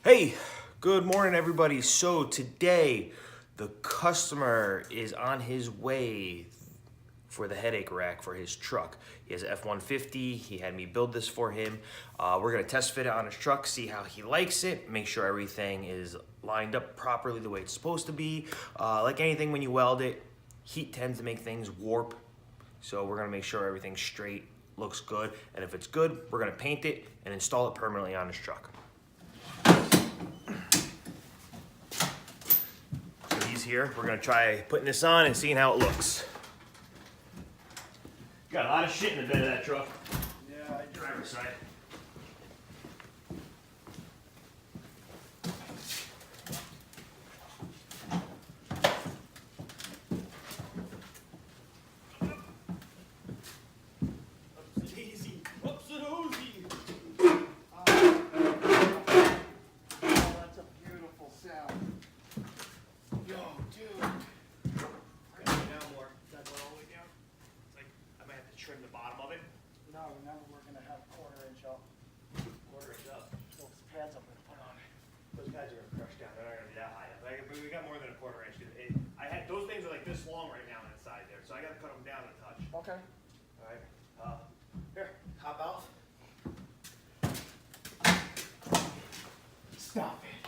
Hey, good morning, everybody. So today, the customer is on his way for the headache rack for his truck. He has an F-150. He had me build this for him. We're gonna test fit it on his truck, see how he likes it, make sure everything is lined up properly the way it's supposed to be. Like anything, when you weld it, heat tends to make things warp. So we're gonna make sure everything's straight, looks good, and if it's good, we're gonna paint it and install it permanently on his truck. Here. We're gonna try putting this on and seeing how it looks. Got a lot of shit in the bed of that truck. Yeah, Driver's side. Trim the bottom of it. No, remember we're gonna have quarter inch up. Quarter inch up. Those pads I'm gonna put on it. Those guys are gonna crush down. They're not gonna be that high up. But we got more than a quarter inch. I had those things are like this long right now inside there, so I gotta cut them down a touch. Okay. All right. Here, hop out. Stop it.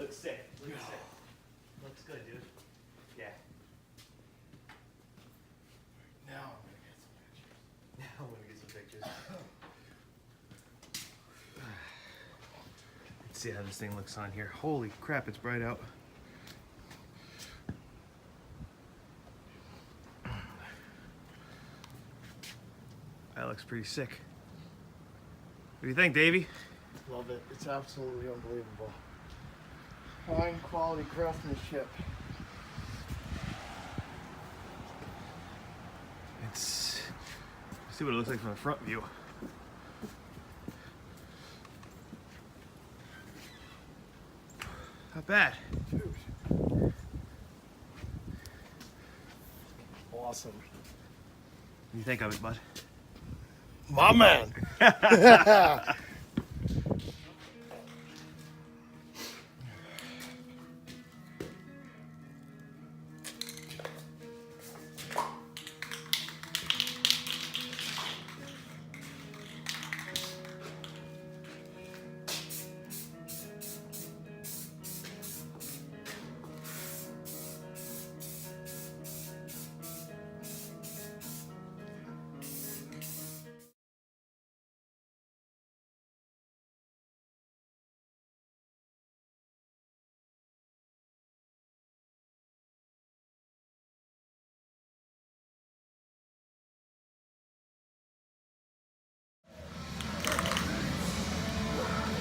Looks sick. Looks sick. Looks good, dude. Yeah. Now I'm gonna get some pictures. Now I'm gonna get some pictures. Let's see how this thing looks on here. Holy crap, it's bright out. That looks pretty sick. What do you think, Davey? Love it. It's absolutely unbelievable. Fine quality craftsmanship. Let's see what it looks like from the front view. Not bad. Dude. Awesome. What do you think of it, bud? My man.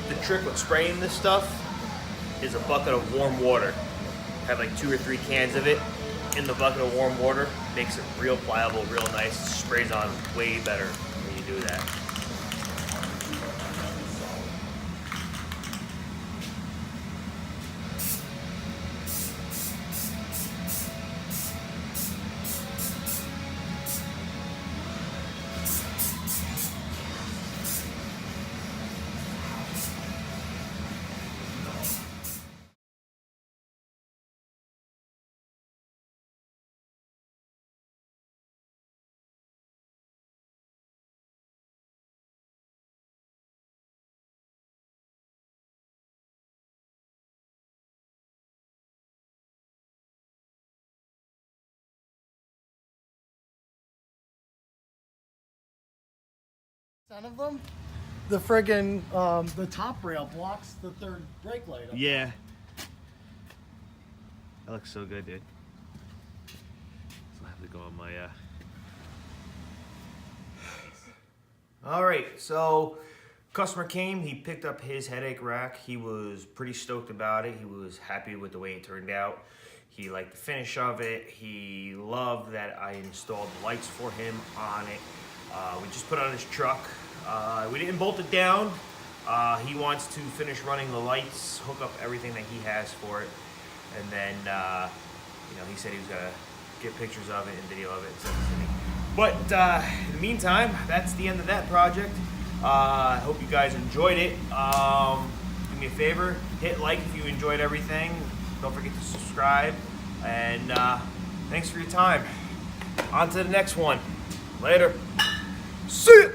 The trick with spraying this stuff is a bucket of warm water. Have like 2 or 3 cans of it in the bucket of warm water. Makes it real pliable, real nice. Sprays on way better when you do that. Son of them. The friggin' the top rail blocks the third brake light up. Yeah. That looks so good, dude. So I have to go on my All right, so customer came, he picked up his headache rack. He was pretty stoked about it. He was happy with the way it turned out. He liked the finish of it. He loved that I installed the lights for him on it. We just put it on his truck. We didn't bolt it down. He wants to finish running the lights, hook up everything that he has for it, and then he said he was gonna get pictures of it and video of it and send it to me. But in the meantime, that's the end of that project. I hope you guys enjoyed it. Do me a favor, hit like if you enjoyed everything. Don't forget to subscribe. And thanks for your time. On to the next one. Later. See ya.